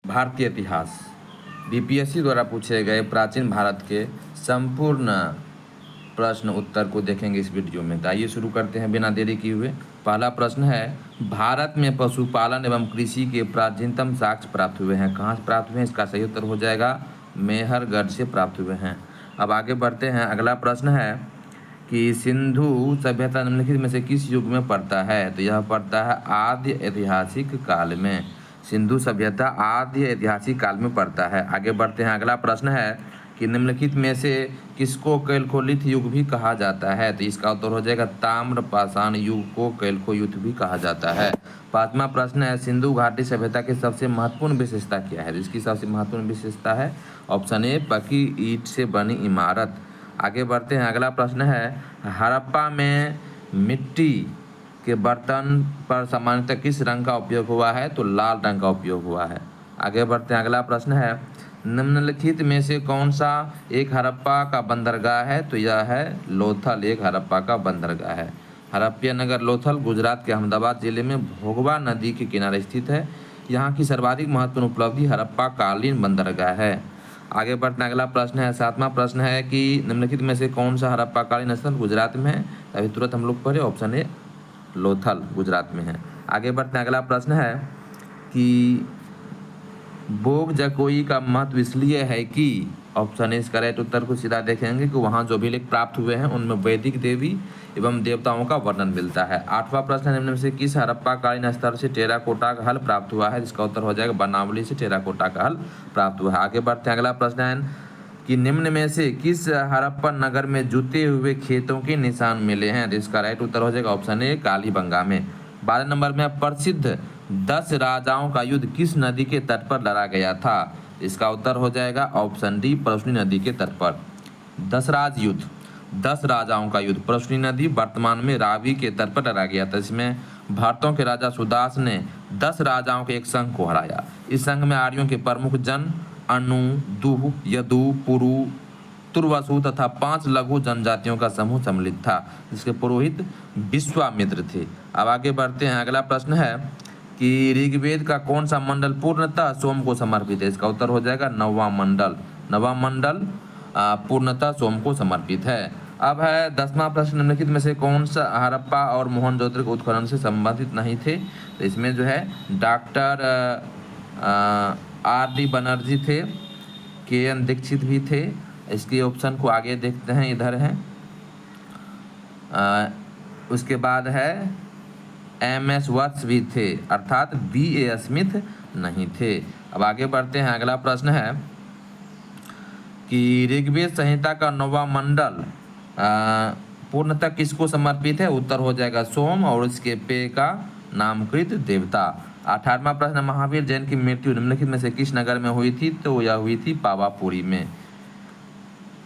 भारतीय इतिहास बीपीएससी द्वारा पूछे गए प्राचीन भारत के संपूर्ण प्रश्न उत्तर को देखेंगे इस वीडियो में। तो आइए शुरू करते हैं बिना देरी किए हुए। पहला प्रश्न है, भारत में पशुपालन एवं कृषि के प्राचीनतम साक्ष्य प्राप्त हुए हैं। कहाँ से प्राप्त हुए हैं? इसका सही उत्तर हो जाएगा मेहरगढ़ से प्राप्त हुए हैं। अब आगे बढ़ते हैं। अगला प्रश्न है कि सिंधु सभ्यता निम्नलिखित में से किस युग में पड़ता है? तो यह पड़ता है आद्य ऐतिहासिक काल में। सिंधु सभ्यता आद्य ऐतिहासिक काल में पड़ता है। आगे बढ़ते हैं। अगला प्रश्न है कि निम्नलिखित में से किसको कैलकोलिथ युग भी कहा जाता है? तो इसका उत्तर हो जाएगा ताम्र पाषाण युग को कैलको युग भी कहा जाता है। पांचवा प्रश्न है, सिंधु घाटी सभ्यता की सबसे महत्वपूर्ण विशेषता क्या है? इसकी सबसे महत्वपूर्ण विशेषता है ऑप्शन ए पकी ईंट से बनी इमारत। आगे बढ़ते हैं। अगला प्रश्न है, हड़प्पा में मिट्टी के बर्तन पर सामान्यतः किस रंग का उपयोग हुआ है? तो लाल रंग का उपयोग हुआ है। आगे बढ़ते हैं। अगला प्रश्न है, निम्नलिखित में से कौन सा एक हड़प्पा का बंदरगाह है? तो यह है लोथल एक हड़प्पा का बंदरगाह है। हड़प्पा नगर लोथल गुजरात के अहमदाबाद जिले में भोगवा नदी के किनारे स्थित है। यहाँ की सर्वाधिक महत्वपूर्ण उपलब्धि हड़प्पा कालीन बंदरगाह है। आगे बढ़ते हैं। अगला प्रश्न है, सातवां प्रश्न है कि निम्नलिखित में से कौन सा हड़प्पा कालीन स्थल गुजरात में है? अभी तुरंत हम लोग पढ़े ऑप्शन ए लोथल गुजरात में है। आगे बढ़ते हैं। अगला प्रश्न है कि बोग जकोई का महत्व इसलिए है कि ऑप्शन इस करेक्ट उत्तर को सीधा देखेंगे कि वहाँ जो भी लेख प्राप्त हुए हैं उनमें वैदिक देवी एवं देवताओं का वर्णन मिलता है। आठवां प्रश्न निम्न में से किस हड़प्पा कालीन स्तर से टेराकोटा का हल प्राप्त हुआ है? जिसका उत्तर हो जाएगा बनावली से टेराकोटा का हल प्राप्त हुआ है। आगे बढ़ते हैं। अगला प्रश्न है कि निम्न में से किस हड़प्पन नगर में जुते हुए खेतों के निशान मिले हैं? तो इसका राइट उत्तर हो जाएगा ऑप्शन ए कालीबंगा में। 12 नंबर में प्रसिद्ध 10 राजाओं का युद्ध किस नदी के तट पर लड़ा गया था? इसका उत्तर हो जाएगा ऑप्शन डी परशुनी नदी के तट पर। 10 राज युद्ध 10 राजाओं का युद्ध परशुनी नदी वर्तमान में रावी के तट पर लड़ा गया था। इसमें भारतों के राजा सुदास ने 10 राजाओं के एक संघ को हराया। इस संघ में आर्यों के प्रमुख जन अनु, दुह, यदु, पुरु, तुर्वसु तथा 5 लघु जनजातियों का समूह सम्मिलित था, जिसके पुरोहित विश्वामित्र थे। अब आगे बढ़ते हैं। अगला प्रश्न है कि ऋग्वेद का कौन सा मंडल पूर्णतः सोम को समर्पित है? इसका उत्तर हो जाएगा 9वां मंडल। 9वां मंडल पूर्णतः सोम को समर्पित है। अब है 10वां प्रश्न, निम्नलिखित में से कौन सा हड़प्पा और मोहनजोदड़ो के उत्खनन से संबंधित नहीं थे? तो इसमें जो है डॉक्टर आर डी बनर्जी थे, के एन दीक्षित भी थे। इसके ऑप्शन को आगे देखते हैं, इधर है। उसके बाद है एम एस वत्स भी थे, अर्थात बी ए स्मिथ नहीं थे। अब आगे बढ़ते हैं। अगला प्रश्न है कि ऋग्वेद संहिता का 9वां मंडल पूर्णतः किसको समर्पित है? उत्तर हो जाएगा सोम और इसके पेय का नामकृत देवता। 18वां प्रश्न, महावीर जैन की मृत्यु निम्नलिखित में से किस नगर में हुई थी? तो यह हुई थी पावापुरी में।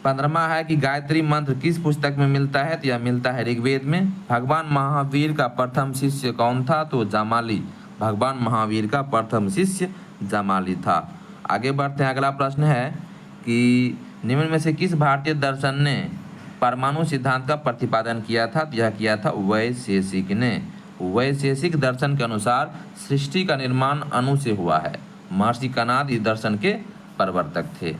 15वां है कि गायत्री मंत्र किस पुस्तक में मिलता है? तो यह मिलता है ऋग्वेद में। भगवान महावीर का प्रथम शिष्य कौन था? तो जामाली। भगवान महावीर का प्रथम शिष्य जामाली था। आगे बढ़ते हैं। अगला प्रश्न है कि निम्न में से किस भारतीय दर्शन ने परमाणु सिद्धांत का प्रतिपादन किया था? तो यह किया था वैशेषिक ने। वैशेषिक दर्शन के अनुसार सृष्टि का निर्माण अणु से हुआ है। महर्षि कणाद इस दर्शन के प्रवर्तक थे।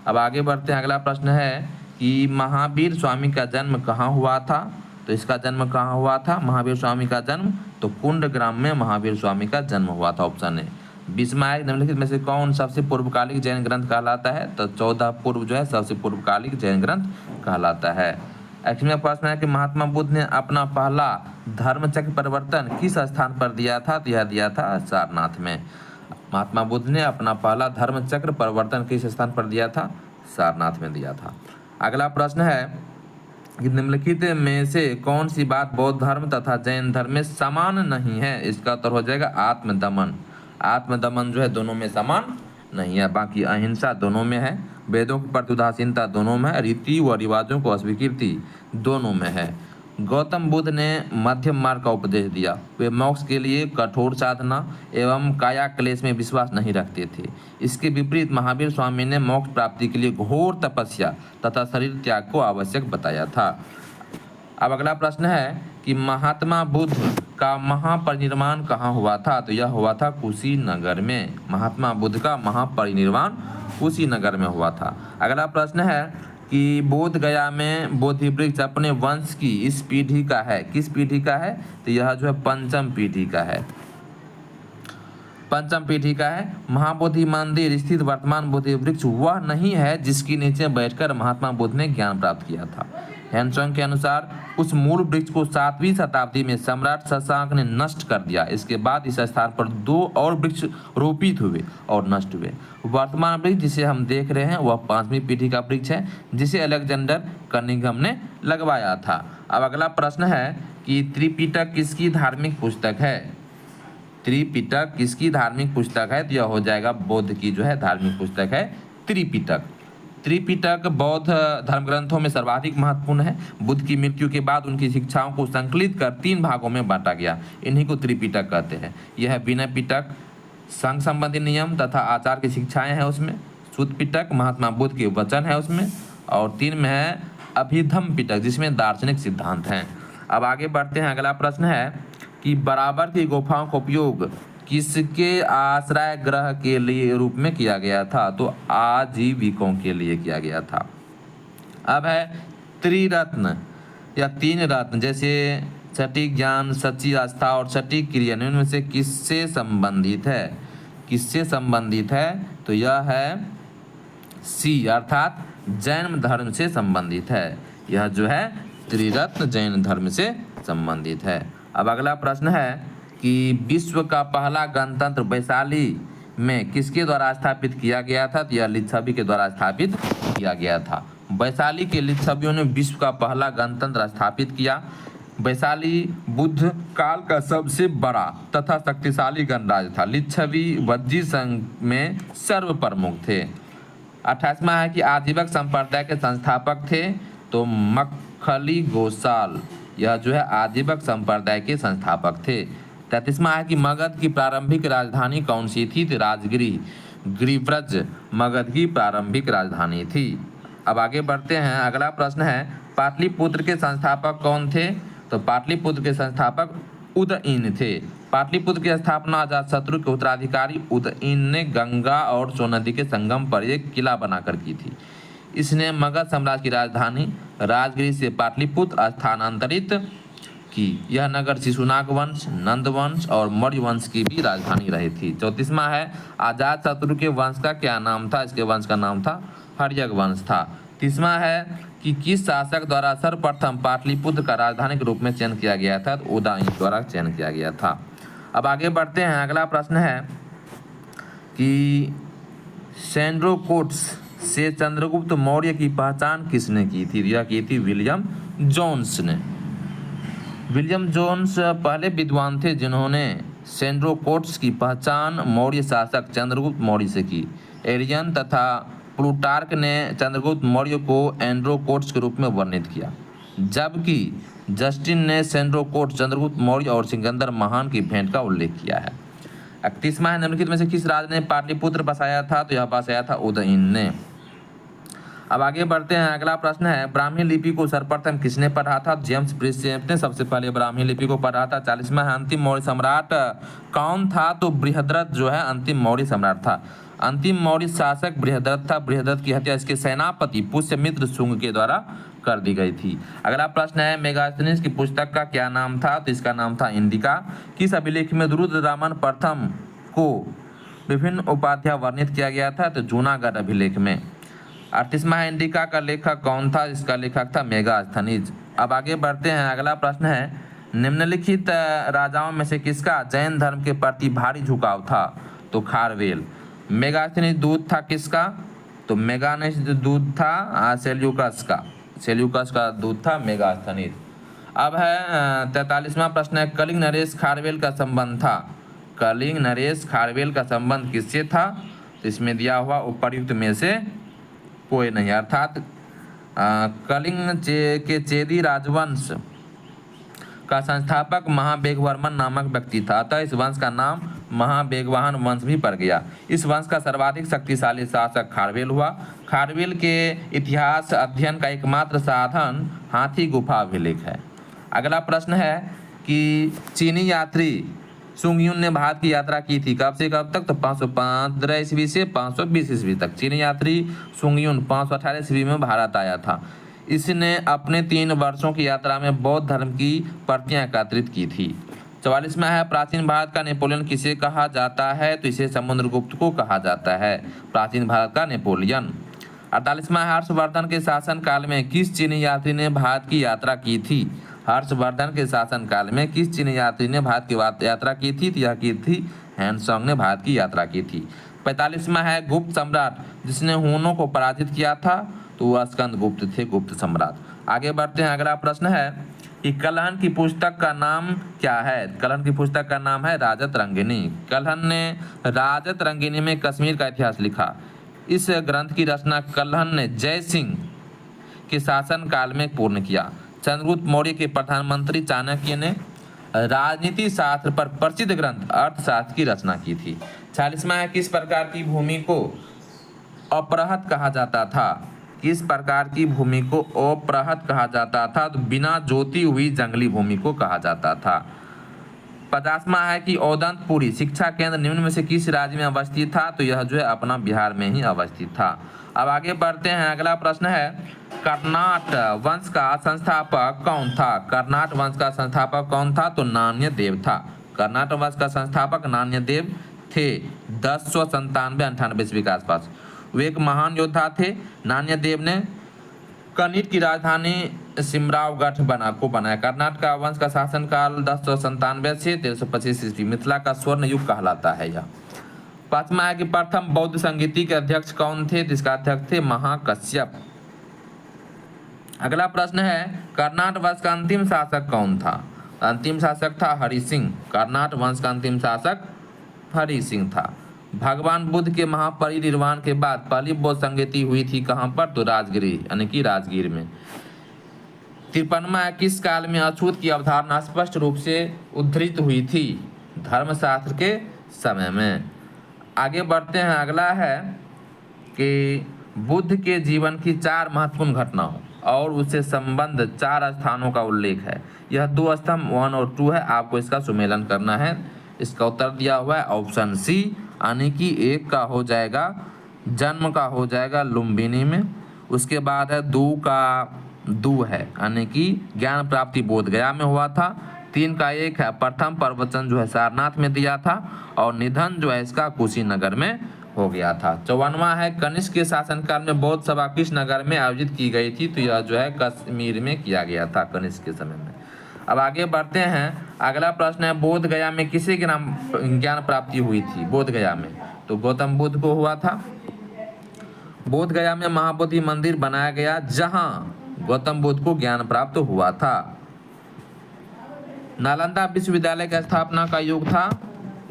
अब आगे बढ़ते हैं। अगला प्रश्न है कि महावीर स्वामी का जन्म कहाँ हुआ था? तो इसका जन्म कहाँ हुआ था महावीर स्वामी का जन्म? तो कुंडग्राम में महावीर स्वामी का जन्म हुआ था, ऑप्शन है। 20वां निम्नलिखित में से कौन सबसे पूर्वकालिक जैन ग्रंथ कहलाता है? तो 14 पूर्व जो है सबसे पूर्वकालिक जैन ग्रंथ कहलाता है। 21वां प्रश्न है कि महात्मा बुद्ध ने अपना पहला धर्मचक्र परिवर्तन किस स्थान पर दिया था? तो यह दिया था सारनाथ में। महात्मा बुद्ध ने अपना पहला धर्मचक्र परिवर्तन किस स्थान पर दिया था? सारनाथ में दिया था। अगला प्रश्न है कि निम्नलिखित में से कौन सी बात बौद्ध धर्म तथा जैन धर्म में समान नहीं है? इसका उत्तर हो जाएगा आत्मदमन। आत्मदमन जो है दोनों में समान नहीं है। बाकी अहिंसा दोनों में है, वेदों की प्रति उदासीनता दोनों में है, रीति व रिवाजों को अस्वीकृति दोनों में है। गौतम बुद्ध ने मध्यम मार्ग का उपदेश दिया। वे मोक्ष के लिए कठोर साधना एवं काया क्लेश में विश्वास नहीं रखते थे। इसके विपरीत महावीर स्वामी ने मोक्ष प्राप्ति के लिए घोर तपस्या तथा शरीर त्याग को आवश्यक बताया था। अब अगला प्रश्न है कि महात्मा बुद्ध का महापरिनिर्वाण कहाँ हुआ था? तो यह हुआ था कुशीनगर में। महात्मा बुद्ध का महापरिनिर्वाण कुशीनगर में हुआ था। अगला प्रश्न है कि बोध गया में बोधि वृक्ष अपने वंश की इस पीढ़ी का है। किस पीढ़ी का है? तो यह जो है पंचम पीढ़ी का है। पंचम पीढ़ी का है। महाबोधि मंदिर स्थित वर्तमान बोधि वृक्ष वह नहीं है जिसके नीचे बैठकर महात्मा बुद्ध ने ज्ञान प्राप्त किया था। हैंसोंग के अनुसार उस मूल वृक्ष को 7वीं शताब्दी में सम्राट शशांक ने नष्ट कर दिया। इसके बाद इस स्थान पर 2 और वृक्ष रोपित हुए और नष्ट हुए। वर्तमान वृक्ष जिसे हम देख रहे हैं वह 5वीं पीढ़ी का वृक्ष है जिसे अलेक्जेंडर कनिंघम ने लगवाया था। अब अगला प्रश्न है कि त्रिपिटक किसकी धार्मिक पुस्तक है? त्रिपिटक किसकी धार्मिक पुस्तक है? तो यह हो जाएगा बौद्ध की जो है धार्मिक पुस्तक है त्रिपिटक। त्रिपिटक बौद्ध धर्म ग्रंथों में सर्वाधिक महत्वपूर्ण है। बुद्ध की मृत्यु के बाद उनकी शिक्षाओं को संकलित कर 3 भागों में बांटा गया। इन्हीं को त्रिपिटक कहते हैं। यह विनय पिटक संघ संबंधी नियम तथा आचार की शिक्षाएं हैं उसमें। सुत्त पिटक महात्मा बुद्ध के वचन है उसमें। और 3 में है अभिधम्म पिटक जिसमें दार्शनिक सिद्धांत हैं। अब आगे बढ़ते हैं। अगला प्रश्न है कि बराबर की गुफाओं का उपयोग किसके आश्रय गृह के लिए रूप में किया गया था? तो आजीविकों के लिए किया गया था। अब है त्रिरत्न या 3 रत्न जैसे सटीक ज्ञान, सच्ची आस्था और सटीक क्रिया इनमें से किससे संबंधित है? किससे संबंधित है? तो यह है सी अर्थात जैन धर्म से संबंधित है। यह जो है त्रिरत्न जैन धर्म से संबंधित है। अब अगला प्रश्न है कि विश्व का पहला गणतंत्र वैशाली में किसके द्वारा स्थापित किया गया था? तो यह लिच्छवी के द्वारा स्थापित किया गया था। वैशाली के लिच्छवियों ने विश्व का पहला गणतंत्र स्थापित किया। वैशाली बुद्ध काल का सबसे बड़ा तथा शक्तिशाली गणराज्य था। लिच्छवी वज्जी संघ में सर्व प्रमुख थे। 28वां है कि आजीवक संप्रदाय के संस्थापक थे तो मक्खली गोसाल यह जो है आजीवक संप्रदाय के संस्थापक थे। 33वां है कि मगध की प्रारंभिक राजधानी कौन सी थी? तो राजगिरी गिरिव्रज मगध की प्रारंभिक राजधानी थी। अब आगे बढ़ते हैं। अगला प्रश्न है पाटलिपुत्र के संस्थापक कौन थे? तो पाटलिपुत्र के संस्थापक उदयन थे। पाटलिपुत्र की स्थापना अजातशत्रु के उत्तराधिकारी उदयन ने गंगा और सोन नदी के संगम पर एक किला बनाकर की थी। इसने मगध साम्राज्य की राजधानी राजगिरी से पाटलिपुत्र स्थानांतरित की। यह नगर शिशुनाग वंश, नंद वंश और मौर्य वंश की भी राजधानी रही थी। 34वां है अजातशत्रु के वंश का क्या नाम था? इसके वंश का नाम था हर्यक वंश था। 30वां है कि किस शासक द्वारा सर्वप्रथम पाटलिपुत्र का राजधानी के रूप में चयन किया गया था? तो उदयन द्वारा चयन किया गया था। अब आगे बढ़ते हैं। अगला प्रश्न है कि सैंड्रोकोट्स से चंद्रगुप्त मौर्य की पहचान किसने की थी? यह की थी विलियम जोन्स ने। विलियम जोन्स पहले विद्वान थे जिन्होंने सैंड्रोकोट्स की पहचान मौर्य शासक चंद्रगुप्त मौर्य से की। एरियन तथा प्लूटार्क ने चंद्रगुप्त मौर्य को एंड्रोकोट्स के रूप में वर्णित किया, जबकि जस्टिन ने सैंड्रोकोट्स, चंद्रगुप्त मौर्य और सिकंदर महान की भेंट का उल्लेख किया है। 31वां है निम्नलिखित में से किस राज ने पाटलिपुत्र बसाया था? तो यह बसाया था उदयन ने। अब आगे बढ़ते हैं। अगला प्रश्न है ब्राह्मी लिपि को सर्वप्रथम किसने पढ़ा था? जेम्स प्रिंसेप ने सबसे पहले ब्राह्मी लिपि को पढ़ा था। 40वां है अंतिम मौर्य सम्राट कौन था? तो बृहद्रथ जो है अंतिम मौर्य सम्राट था। अंतिम मौर्य शासक बृहद्रथ था। बृहद्रथ की हत्या इसके सेनापति पुष्यमित्र शुंग के द्वारा कर दी गई थी। अगला प्रश्न है मेगास्थनीज की पुस्तक का क्या नाम था? तो इसका नाम था इंडिका। किस अभिलेख में रुद्रदामन प्रथम को विभिन्न उपाध्याय वर्णित किया गया था? तो जूनागढ़ अभिलेख में। 38वां इंडिका का लेखक कौन था? इसका लेखक था मेगास्थनीज। अब आगे बढ़ते हैं। अगला प्रश्न है निम्नलिखित राजाओं में से किसका जैन धर्म के प्रति भारी झुकाव था? तो खारवेल। मेगास्थनीज दूत था किसका? तो मेगास्थनीज दूत था सेल्यूकस का। सेल्यूकस का दूत था मेगास्थनीज। अब है 43वां प्रश्न है कलिंग नरेश खारवेल का संबंध था। कलिंग नरेश खारवेल का संबंध किससे था? तो इसमें दिया हुआ उपर्युक्त में से कोई नहीं, अर्थात कलिंग के चेदी राजवंश का संस्थापक महाबेगवर्मन नामक व्यक्ति था, अतः इस वंश का नाम महाबेगवाहन वंश भी पड़ गया। इस वंश का सर्वाधिक शक्तिशाली शासक खारवेल हुआ। खारवेल के इतिहास अध्ययन का एकमात्र साधन हाथी गुफा अभिलेख है। अगला प्रश्न है कि चीनी यात्री सुंगयुन ने भारत की यात्रा की थी कब से कब तक, तो 515 ईस्वी से 520 ईस्वी तक। चीनी यात्री सुंगयुन 518 ईस्वी में भारत आया था। इसने अपने 3 वर्षों की यात्रा में बौद्ध धर्म की प्रतियां एकत्रित की थी। 44वां है प्राचीन भारत का नेपोलियन किसे कहा जाता है, तो इसे समुद्रगुप्त को कहा जाता है, प्राचीन भारत का नेपोलियन। 48वां है हर्षवर्धन के शासनकाल में किस चीनी यात्री ने भारत की यात्रा की थी। हर्षवर्धन के शासनकाल में किस चीनी यात्री ने भारत की यात्रा की थी, तो यह की थी हैंडसोंग ने भारत की यात्रा की थी। 45वां है गुप्त सम्राट जिसने हुनों को पराजित किया था, तो वह स्कंदगुप्त थे, गुप्त सम्राट। आगे बढ़ते हैं, अगला प्रश्न है कि कलहन की पुस्तक का नाम क्या है। कलहन की पुस्तक का नाम है राजत रंगिनी। कलहन ने राजत रंगिनी में कश्मीर का इतिहास लिखा। इस ग्रंथ की रचना कलहन ने जय सिंह के शासनकाल में पूर्ण किया। चंद्रगुप्त मौर्य के प्रधानमंत्री चाणक्य ने राजनीति शास्त्र पर प्रसिद्ध ग्रंथ अर्थशास्त्र की रचना की थी। 46वां है किस प्रकार की भूमि को अपरहत कहा जाता था। किस प्रकार की भूमि को अपरहत कहा जाता था, तो बिना जोती हुई जंगली भूमि को कहा जाता था। 50वां है कि औदंतपुरी शिक्षा केंद्र निम्न में से किस राज्य में अवस्थित था, तो यह जो है अपना बिहार में ही अवस्थित था। अब आगे बढ़ते हैं, अगला प्रश्न है कर्नाट वंश का संस्थापक कौन था। कर्नाट वंश का संस्थापक कौन था, तो नान्यदेव था। कर्नाट वंश का संस्थापक नान्यदेव थे 1097-98 ईस्वी के आसपास। वे एक महान योद्धा थे। नान्यदेव ने कनिट की राजधानी सिमरावगढ़ बनाया। कर्नाटक का वंश का शासनकाल 1097 से 1325 ईस्वी मिथिला का स्वर्ण युग कहलाता है यह। 5वां है कि प्रथम बौद्ध संगीति के अध्यक्ष कौन थे, जिसका अध्यक्ष थे महाकश्यप। अगला प्रश्न है कर्नाटक वंश का अंतिम शासक कौन था। अंतिम शासक था हरि सिंह। कर्नाटक वंश का अंतिम शासक हरि सिंह था। भगवान बुद्ध के महापरिनिर्वाण के बाद पहली बौद्ध संगीति हुई थी कहाँ पर, तो राजगिरी यानी कि राजगीर में। 53वां है किस काल में अछूत की अवधारणा स्पष्ट रूप से उद्धृत हुई थी। धर्मशास्त्र के समय में। आगे बढ़ते हैं, अगला है कि बुद्ध के जीवन की 4 महत्वपूर्ण घटनाओं और उससे संबंध 4 स्थानों का उल्लेख है। यह 2 स्तंभ 1 और 2 है, आपको इसका सुमेलन करना है। इसका उत्तर दिया हुआ है ऑप्शन सी, यानी कि 1 का हो जाएगा जन्म का हो जाएगा लुम्बिनी में। उसके बाद है 2 का 2 है, यानी कि ज्ञान प्राप्ति बोध गया में हुआ था। 3 का 1 है प्रथम प्रवचन जो है सारनाथ में दिया था, और निधन जो है इसका कुशीनगर में हो गया था। 54वां है कनिष्क के शासनकाल में बौद्ध सभा किस नगर में आयोजित की गई थी, तो यह जो है कश्मीर में किया गया था कनिष्क के समय में। अब आगे बढ़ते हैं, अगला प्रश्न है बोध गया में किसे ज्ञान प्राप्ति हुई थी। बोध गया में तो गौतम बुद्ध को हुआ था। बोध गया में महाबोधि मंदिर बनाया गया जहां गौतम बुद्ध को ज्ञान प्राप्त हुआ था। नालंदा विश्वविद्यालय की स्थापना का युग था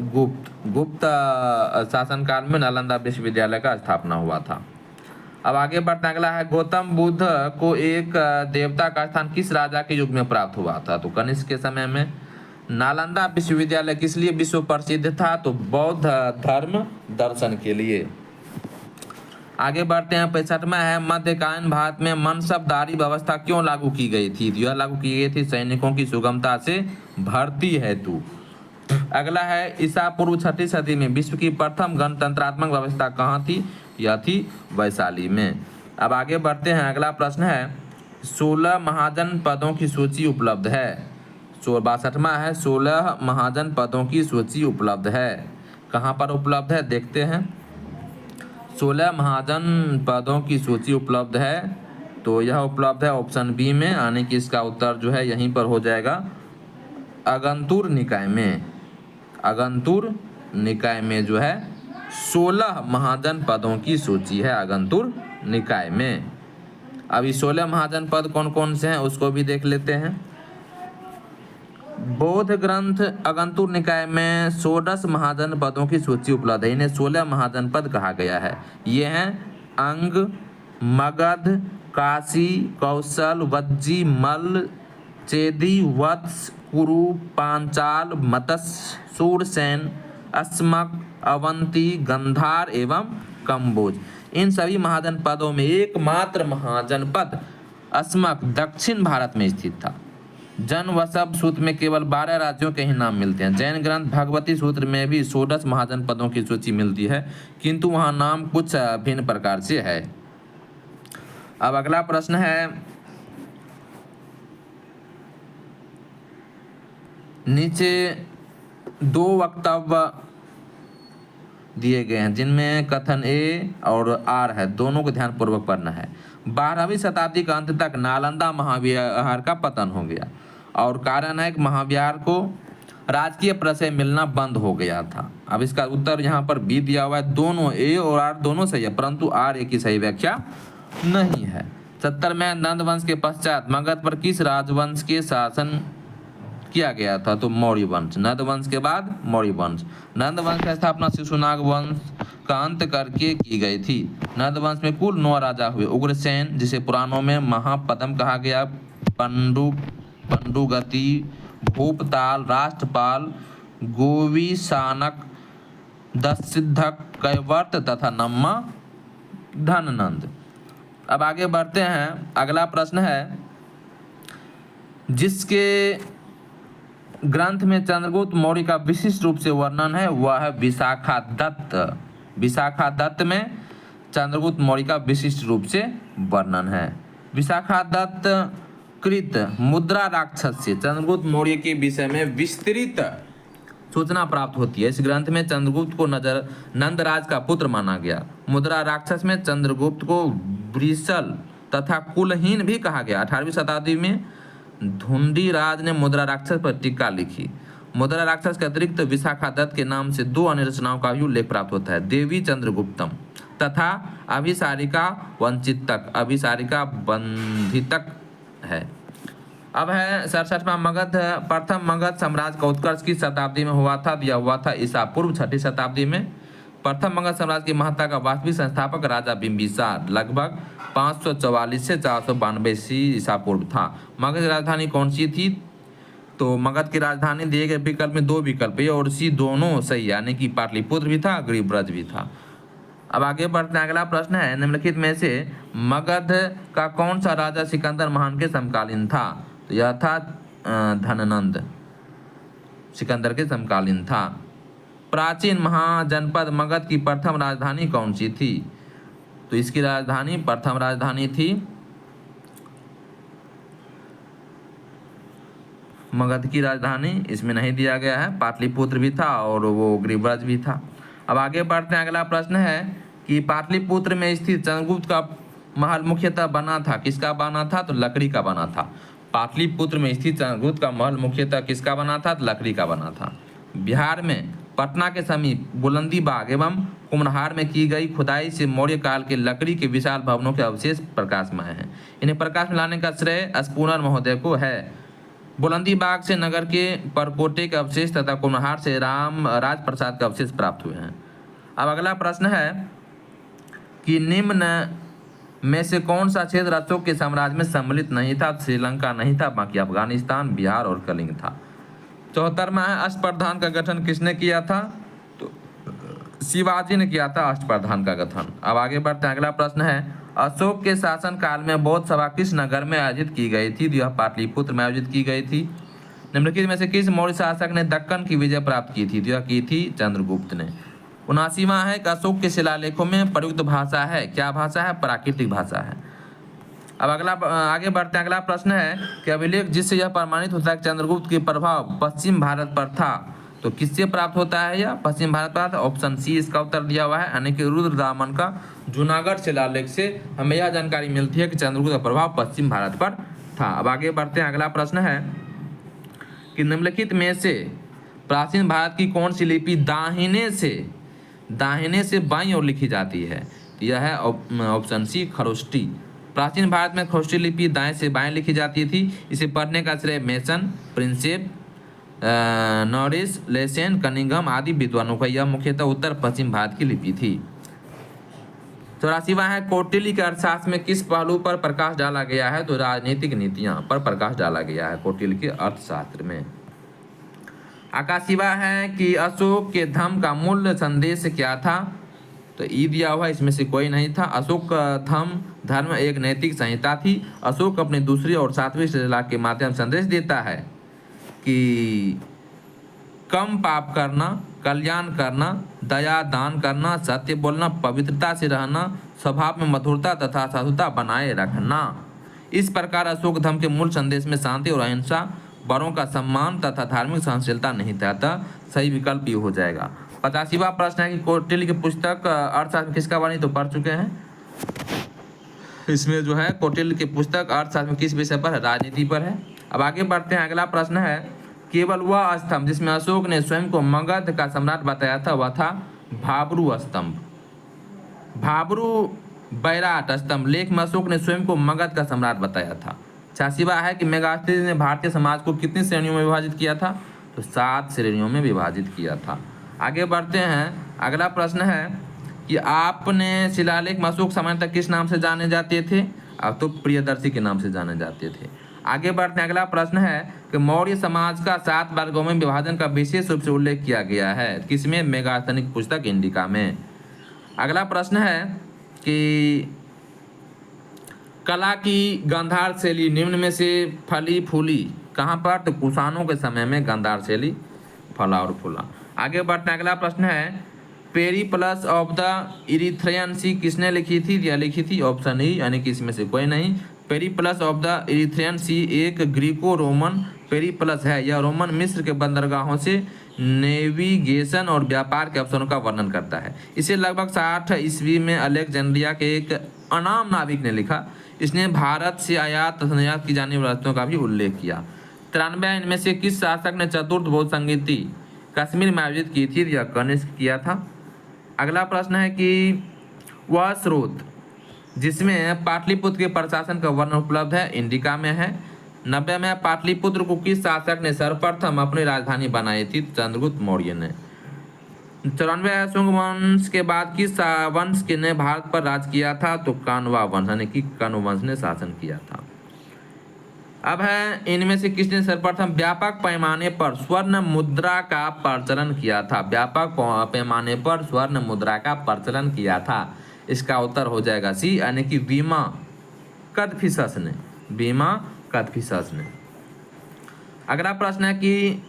गुप्त शासनकाल में नालंदा विश्वविद्यालय का स्थापना हुआ था। अब आगे बढ़ते हैं, अगला है गौतम बुद्ध को एक देवता का स्थान किस राजा के युग में प्राप्त हुआ था, तो कनिष्क के समय में। नालंदा विश्वविद्यालय किस लिए विश्व प्रसिद्ध था, तो बौद्ध धर्म दर्शन के लिए। आगे बढ़ते हैं, 65वां है मध्यकालीन भारत में मनसबदारी व्यवस्था क्यों लागू की गई थी, यह लागू की गई थी सैनिकों की सुगमता से भर्ती हेतु। अगला है ईसा पूर्व 6वीं सदी में विश्व की प्रथम गणतंत्रात्मक व्यवस्था कहाँ थी, यह थी वैशाली में। अब आगे बढ़ते हैं, अगला प्रश्न है 16 महाजन पदों की सूची उपलब्ध है। 62वां है 16 महाजन पदों की सूची उपलब्ध है। कहाँ पर उपलब्ध है देखते हैं। 16 महाजन पदों की सूची उपलब्ध है, तो यह उपलब्ध है ऑप्शन बी में, यानी कि इसका उत्तर जो है यहीं पर हो जाएगा अगंतुर निकाय में। अगंतुर निकाय में जो है 16 महाजन पदों की सूची है अगंतुर निकाय में। अभी 16 महाजन पद कौन कौन से हैं उसको भी देख लेते हैं। बौद्ध ग्रंथ अगंतुर निकाय में 16 महाजन पदों की सूची उपलब्ध है। इन्हें 16 महाजन पद कहा गया है। ये हैं अंग, मगध, काशी, कौशल, वज्जी, मल्ल, चेदी, वत्स, कुरु, पांचाल, मत्स्य, सूरसेन, अस्मक, अवंती, गंधार एवं कंबोज। इन सभी महाजन पदों में एकमात्र महाजन पद अस्मक दक्षिण भारत में स्थित था। जन वसव सूत्र में केवल 12 राज्यों के ही नाम मिलते हैं। जैन ग्रंथ भगवती सूत्र में भी 16 महाजनपदों की सूची मिलती है, किंतु वहाँ नाम कुछ भिन्न प्रकार से है। अब अगला प्रश्न है, नीचे 2 वक्तव्य दिए गए हैं जिनमें कथन ए और आर है, दोनों को ध्यानपूर्वक पढ़ना है। 12वीं शताब्दी का अंत तक नालंदा महाविहार का पतन हो गया और कारण है कि महाविहार को राजकीय प्रशय मिलना बंद हो गया था। अब इसका उत्तर यहाँ पर बी दिया हुआ है। दोनों ए और आर दोनों सही है, परंतु आर ए की सही व्याख्या नहीं है। 70 में नंद वंश के पश्चात मगध पर किस राजवंश के शासन किया गया था? तो मौर्य वंश। नंद वंश के बाद मौर्य वंश। नंद वंश की स्थापना शिशुनाग वंश का अंत करके की गई थी। नंद वंश में कुल 9 राजा हुए। उग्रसेन, जिसे पुराणों में महापद्म कहा गया, पंडुगति, भूपताल, राष्ट्रपाल, गोविशानक, दशसिद्धक, कैवर्त तथा नम्मा धननंद। अब आगे बढ़ते हैं। अगला प्रश्न है, जिसके ग्रंथ में चंद्रगुप्त मौर्य का विशिष्ट रूप से वर्णन है वह है विशाखादत्त। विशाखादत्त में चंद्रगुप्त मौर्य का विशिष्ट रूप से वर्णन है। विशाखादत्त कृत मुद्रा राक्षस से चंद्रगुप्त मौर्य के विषय में विस्तृत सूचना प्राप्त होती है। इस ग्रंथ में चंद्रगुप्त को नंदराज का पुत्र माना गया। मुद्रा राक्षस में चंद्रगुप्त को वृषल तथा कुलहीन भी कहा गया। 18वीं शताब्दी में धुंडी राज ने मुद्रा राक्षस पर टीका लिखी। मुद्रा राक्षस के अतिरिक्त विशाखादत्त के नाम से 2 अन्य रचनाओं का भी उल्लेख प्राप्त होता है, देवी चंद्रगुप्तम तथा अभिसारिका वंचितक। अभिसारिका बंधितक है। अब है 67वां मगध। प्रथम मगध साम्राज्य का उत्कर्ष किस शताब्दी में हुआ था? यह हुआ था ईसा पूर्व 6ठी शताब्दी में। प्रथम मगध साम्राज्य की महत्ता का वास्तविक संस्थापक राजा बिंबिसार लगभग 544 से 492 ईसा पूर्व था। मगध की राजधानी कौन सी थी? तो मगध की राजधानी दिए गए विकल्प में 2 विकल्प, ए और सी दोनों सही, यानी कि पाटलिपुत्र भी था, गिरिब्रज भी था। अब आगे बढ़ते हैं। अगला प्रश्न है, निम्नलिखित में से मगध का कौन सा राजा सिकंदर महान के समकालीन था? तो यह था धननंद, सिकंदर के समकालीन था। प्राचीन महाजनपद मगध की प्रथम राजधानी कौन सी थी? तो इसकी राजधानी, प्रथम राजधानी थी मगध की राजधानी, इसमें नहीं दिया गया है, पाटलिपुत्र भी था और वो गिरिब्रज भी था। अब आगे बढ़ते हैं। अगला प्रश्न है कि पाटलिपुत्र में स्थित चंद्रगुप्त का महल मुख्यतः बना था, किसका बना था? तो लकड़ी का बना था। पाटलिपुत्र में स्थित चंद्रगुप्त का महल मुख्यतः किसका बना था? तो लकड़ी का बना था। बिहार में पटना के समीप बुलंदी बाग एवं कुम्हरार में की गई खुदाई से मौर्य काल के लकड़ी के विशाल भवनों के अवशेष प्रकाश में हैं। इन्हें प्रकाश में लाने का श्रेय स्पूनर महोदय को है। बुलंदी बाग से नगर के परकोटे के अवशेष तथा कुम्हरार से राज प्रसाद के अवशेष प्राप्त हुए हैं। अब अगला प्रश्न है कि निम्न में से कौन सा क्षेत्र अशोक के साम्राज्य में सम्मिलित नहीं था? श्रीलंका नहीं था, बाकी अफगानिस्तान, बिहार और कलिंग था। 74वां है, अष्टप्रधान का गठन किसने किया था? तो शिवाजी ने किया था अष्टप्रधान का गठन। अब आगे बढ़ते हैं। अगला प्रश्न है, अशोक के शासन काल में बौद्ध सभा किस नगर में आयोजित की गई थी? यह पाटलिपुत्र में आयोजित की गई थी। निम्नलिखित में से किस मौर्य शासक ने दक्कन की विजय प्राप्त की थी? यह की थी चंद्रगुप्त ने। 79वां है कि अशोक के शिलालेखों में प्रयुक्त भाषा है, क्या भाषा है? प्राकृतिक भाषा है। अब आगे बढ़ते हैं। अगला प्रश्न है कि अभिलेख जिससे यह प्रमाणित होता है कि चंद्रगुप्त के प्रभाव पश्चिम भारत पर था, तो किससे प्राप्त होता है? यह पश्चिम भारत पर। ऑप्शन सी इसका उत्तर दिया हुआ है, यानी कि रुद्रदामन का जूनागढ़ शिलालेख से हमें यह जानकारी मिलती है कि चंद्रगुप्त का प्रभाव पश्चिम भारत पर था। अब आगे बढ़ते हैं। अगला प्रश्न है कि निम्नलिखित में से प्राचीन भारत की कौन सी लिपि दाहिने से बाईं ओर लिखी जाती है? यह है ऑप्शन सी खरोष्टी। प्राचीन भारत में खरोष्टी लिपि दाएं से बाएं लिखी जाती थी। इसे पढ़ने का श्रेय मेसन, प्रिंसेप, नॉरिस, लेसेन, कनिंघम आदि विद्वानों का। यह मुख्यतः उत्तर पश्चिम भारत की लिपि थी। 84वां है, कौटिल्य के अर्थशास्त्र में किस पहलू पर प्रकाश डाला गया है? तो राजनीतिक नीतियां पर प्रकाश डाला गया है कौटिल्य के अर्थशास्त्र में। 81वां है कि अशोक के धम्म का मूल संदेश क्या था? तो ई दिया हुआ, इसमें से कोई नहीं था। अशोक धर्म एक नैतिक संहिता थी। अशोक अपनी दूसरी और सातवीं शिला के माध्यम से संदेश देता है कि कम पाप करना, कल्याण करना, दया दान करना, सत्य बोलना, पवित्रता से रहना, स्वभाव में मधुरता तथा साधुता बनाए रखना। इस प्रकार अशोक धर्म के मूल संदेश में शांति और अहिंसा, बड़ों का सम्मान तथा धार्मिक सहनशीलता नहीं था। अतः सही विकल्प ये हो जाएगा। 85वां प्रश्न है कि कौटिल्य की पुस्तक अर्थशास्त्र किसका वर्णन, तो पढ़ चुके हैं। इसमें जो है कौटिल्य की पुस्तक अर्थशास्त्र किस विषय पर है, राजनीति पर है। अब आगे बढ़ते हैं। अगला प्रश्न है, केवल वह स्तंभ जिसमें अशोक ने स्वयं को मगध का सम्राट बताया था वह था भाब्रू स्तंभ। भाब्रू बैराट स्तंभ लेख में अशोक ने स्वयं को मगध का सम्राट बताया था। 86वां है कि मेगास्थनीज ने भारतीय समाज को कितनी श्रेणियों में विभाजित किया था, तो 7 श्रेणियों में विभाजित किया था। आगे बढ़ते हैं। अगला प्रश्न है कि आपने शिलालेख में अशोक सामान्यतः किस नाम से जाने जाते थे, अब तो प्रियदर्शी के नाम से जाने जाते थे। आगे बढ़ते हैं। अगला प्रश्न है कि मौर्य समाज का 7 वर्गों में विभाजन का विशेष रूप से उल्लेख किया गया है, किसमें, मेगास्थनी की पुस्तक इंडिका में। अगला प्रश्न है कि कला की गांधार शैली निम्न में से फली फूली कहाँ पर, तो कुषाणों के समय में गांधार शैली फला और फूला। आगे बढ़ते हैं। अगला प्रश्न है, पेरिप्लस ऑफ द इरिथ्रियन सी किसने लिखी थी, या लिखी थी, ऑप्शन ई यानी कि इसमें से कोई नहीं। पेरिप्लस ऑफ द इरिथ्रियन सी एक ग्रीको रोमन पेरिप्लस है। यह रोमन मिस्र के बंदरगाहों से नेविगेशन और व्यापार के अवसरों का वर्णन करता है। इसे लगभग 60 ईस्वी में अलेक्जेंड्रिया के एक अनाम नाविक ने लिखा। इसने भारत से आयात तथा निर्यात की जाने वाली वस्तुओं का भी उल्लेख किया। 93 इनमें से किस शासक ने चतुर्थ बौद्ध संगीति कश्मीर में आयोजित की थी, या कनिष्क किया था। अगला प्रश्न है कि वह स्रोत जिसमें पाटलिपुत्र के प्रशासन का वर्णन उपलब्ध है, इंडिका में है। 90 में पाटलिपुत्र को किस शासक ने सर्वप्रथम अपनी राजधानी बनाई थी, चंद्रगुप्त मौर्य ने। 94 शुंग वंश के बाद किस वंश के ने भारत पर राज किया था, तो कान्वा वंश यानी कि कण्व वंश ने शासन किया था। अब है, इनमें से किसने सर्वप्रथम व्यापक पैमाने पर स्वर्ण मुद्रा का प्रचलन किया था, व्यापक पैमाने पर स्वर्ण मुद्रा का प्रचलन किया था। इसका उत्तर हो जाएगा सी यानी कि बीमा कदफिसस ने, बीमा कदफिसस ने। अगला प्रश्न है कि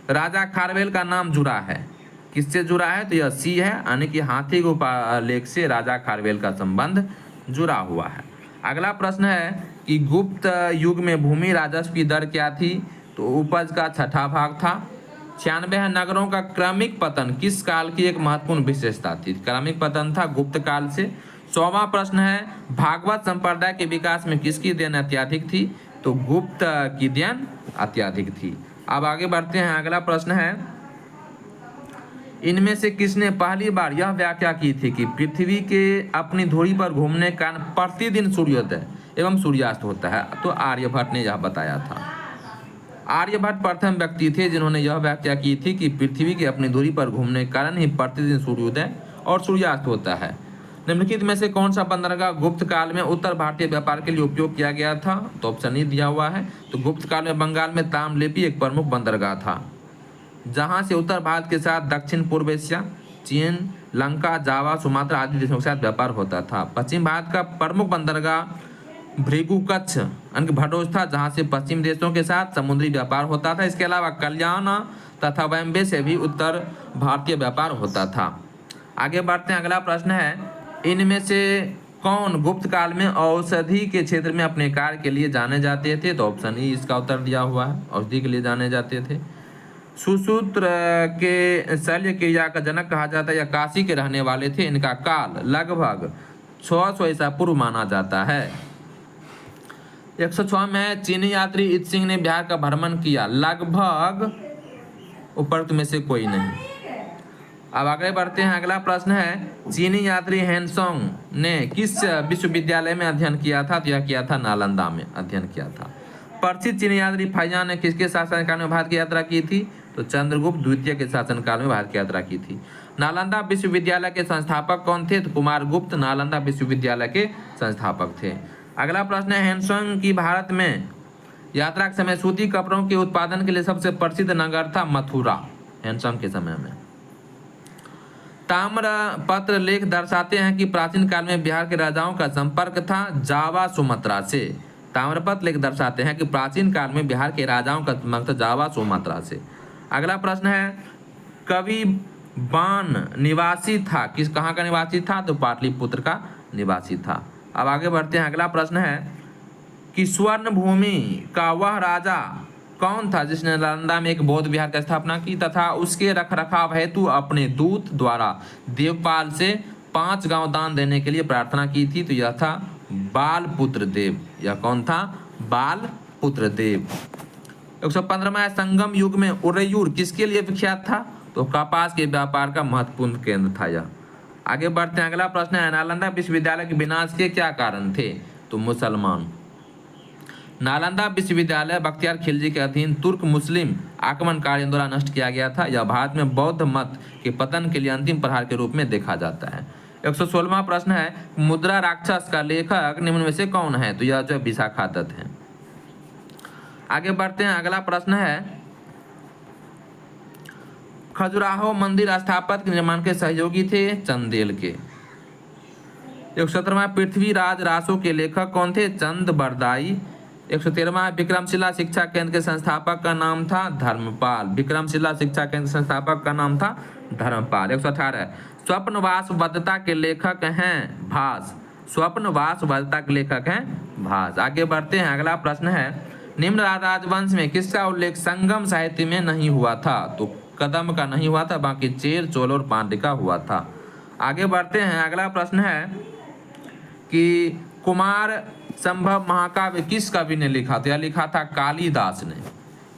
राजा खारवेल का नाम जुड़ा है, किससे जुड़ा है, तो यह सी है यानी कि हाथी गुफा लेख से राजा खारवेल का संबंध जुड़ा हुआ है। अगला प्रश्न है कि गुप्त युग में भूमि राजस्व की दर क्या थी, तो उपज का 6ठा भाग था। 96 है, नगरों का क्रमिक पतन किस काल की एक महत्वपूर्ण विशेषता थी, क्रमिक पतन था गुप्त काल से। 100वां प्रश्न है, भागवत संप्रदाय के विकास में किसकी देन अत्याधिक थी, तो गुप्त की देन अत्याधिक थी। अब आगे बढ़ते हैं। अगला प्रश्न है, इनमें से किसने पहली बार यह व्याख्या की थी कि पृथ्वी के अपनी धुरी पर घूमने का प्रतिदिन सूर्योदय एवं सूर्यास्त होता है, तो आर्यभट्ट ने यह बताया था। आर्यभट्ट प्रथम व्यक्ति थे जिन्होंने यह व्याख्या की थी कि पृथ्वी के अपनी धुरी पर घूमने के कारण ही प्रतिदिन सूर्योदय और सूर्यास्त होता है। निम्नलिखित में से कौन सा बंदरगाह गुप्त काल में उत्तर भारतीय व्यापार के लिए उपयोग किया गया था, तो ऑप्शन ई दिया हुआ है। तो गुप्त काल में बंगाल में तामलेपी एक प्रमुख बंदरगाह था, जहां से उत्तर भारत के साथ दक्षिण पूर्व एशिया, चीन, लंका, जावा, सुमात्रा आदि देशों के साथ व्यापार होता था। पश्चिम भारत का प्रमुख बंदरगाह भृगु कच्छ यानी कि भटोज था, जहां से पश्चिम देशों के साथ समुद्री व्यापार होता था। इसके अलावा कल्याण तथा बॉम्बे से भी उत्तर भारतीय व्यापार होता था। आगे बढ़ते हैं। अगला प्रश्न है, इनमें से कौन गुप्त काल में औषधि के क्षेत्र में अपने कार्य के लिए जाने जाते थे, तो ऑप्शन ई इसका उत्तर दिया हुआ है, औषधि के लिए जाने जाते थे। सुसूत्र के शल्य क्रिया का जनक कहा जाता है, या काशी के रहने वाले थे। इनका काल लगभग 600 ईसा पूर्व माना जाता है। 106 में चीनी यात्री इत सिंह ने बिहार का भ्रमण किया, लगभग उपरोक्त में से कोई नहीं। अब आगे बढ़ते हैं। अगला प्रश्न है, चीनी यात्री हेनसोंग ने किस विश्वविद्यालय में अध्ययन किया था, तो यह किया था नालंदा में अध्ययन किया था। परिचित चीनी यात्री फाइजान ने किसके शासनकाल में भारत की यात्रा की थी, तो चंद्रगुप्त द्वितीय के शासनकाल में भारत की यात्रा की थी। नालंदा विश्वविद्यालय के संस्थापक कौन थे, तो कुमार गुप्त नालंदा विश्वविद्यालय के संस्थापक थे। अगला प्रश्न है, हेनसोंग की भारत में यात्रा के समय सूती कपड़ों के उत्पादन के लिए सबसे प्रसिद्ध नगर था मथुरा, हेनसोंग के समय में। ताम्रपत्र लेख दर्शाते हैं कि प्राचीन काल में बिहार के राजाओं का संपर्क था जावा सुमात्रा से। ताम्रपत्र लेख दर्शाते हैं कि प्राचीन काल में बिहार के राजाओं का संपर्क था जावा सुमात्रा से। अगला प्रश्न है, कवि बान निवासी था, किस कहाँ का निवासी था? तो पाटलिपुत्र का निवासी था। अब आगे बढ़ते हैं। अगला प्रश्न है कि स्वर्ण भूमि का वह राजा कौन था जिसने नालंदा में एक बौद्ध विहार की स्थापना की तथा उसके रखरखाव हेतु अपने दूत द्वारा देवपाल से 5 गांव दान देने के लिए प्रार्थना की थी? तो यह था बालपुत्र देव। यह कौन था? बालपुत्र देव। 115वां, संगम युग में उरेयूर किसके लिए विख्यात था? तो कपास के व्यापार का महत्वपूर्ण केंद्र था यह। आगे बढ़ते हैं। अगला प्रश्न है, नालंदा विश्वविद्यालय के विनाश के क्या कारण थे? तो मुसलमान। नालंदा विश्वविद्यालय बख्तियार खिलजी के अधीन तुर्क मुस्लिम आक्रमणकारियों द्वारा नष्ट किया गया था। यह भारत में बौद्ध मत के पतन के लिए अंतिम प्रहार के रूप में देखा जाता है। 116वां प्रश्न है, मुद्रा राक्षस का लेखक निम्न में से कौन है? तो यह जो विशाखा दत्त है। आगे बढ़ते हैं। अगला प्रश्न है, खजुराहो मंदिर स्थापत्य के निर्माण के सहयोगी थे? चंदेल के। 117वां, पृथ्वीराज रासो के लेखक कौन थे? चंद बरदाई। 113वां, विक्रमशिला शिक्षा केंद्र के संस्थापक का नाम था धर्मपाल। विक्रमशिला शिक्षा केंद्र के संस्थापक का नाम था धर्मपाल। 118, स्वप्नवासवदत्ता के लेखक हैं भास। स्वप्नवासवदत्ता के लेखक हैं भास। आगे बढ़ते हैं। अगला प्रश्न है, निम्न राजवंश में किसका उल्लेख संगम साहित्य में नहीं हुआ था? तो कदम का नहीं हुआ था, बाकी चेर, चोल और पांड्य का हुआ था। आगे बढ़ते हैं। अगला प्रश्न है कि कुमार संभव महाकाव्य किस कवि ने लिखा? तो यह लिखा था कालिदास ने।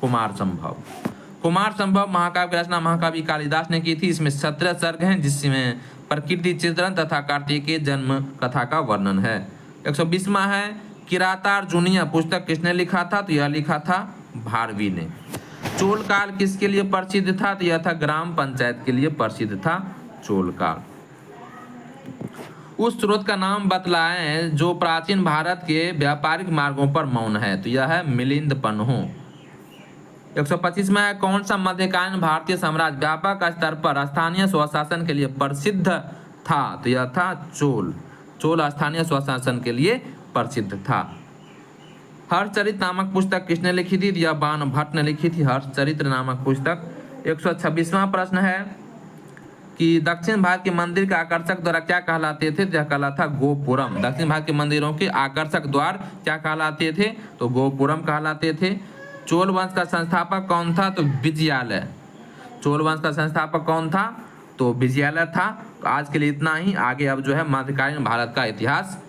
कुमार संभव महाकाव्य की रचना महाकवि कालिदास ने की थी। इसमें 17 सर्ग हैं जिसमें प्रकृति चित्रण तथा कार्तिकेय जन्म कथा का वर्णन है। 120वां है, किरातार्जुनीय पुस्तक किसने लिखा था? तो यह लिखा था भारवी ने। चोल काल किसके लिए प्रसिद्ध था? तो यह था ग्राम पंचायत के लिए प्रसिद्ध था चोल काल। उस स्रोत का नाम बतलाएं जो प्राचीन भारत के व्यापारिक मार्गों पर मौन है? तो यह है मिलिंद पन्हु। 125वां है, कौन सा मध्यकालीन भारतीय साम्राज्य व्यापक स्तर पर स्थानीय स्वशासन के लिए प्रसिद्ध था? तो यह था चोल। चोल स्थानीय स्वशासन के लिए प्रसिद्ध था। हर्षचरित नामक पुस्तक किसने लिखी थी? यह बाण भट्ट ने लिखी थी हर्षचरित्र नामक पुस्तक। 126वां प्रश्न है कि दक्षिण भारत के मंदिर के आकर्षक द्वार क्या कहलाते थे? यह कहलाता गोपुरम। दक्षिण भारत के मंदिरों के आकर्षक द्वार क्या कहलाते थे? तो गोपुरम कहलाते थे। चोल वंश का संस्थापक कौन था? तो विजयालय। चोल वंश का संस्थापक कौन था? तो विजयालय था। तो आज के लिए इतना ही। आगे अब जो है मध्यकालीन भारत का इतिहास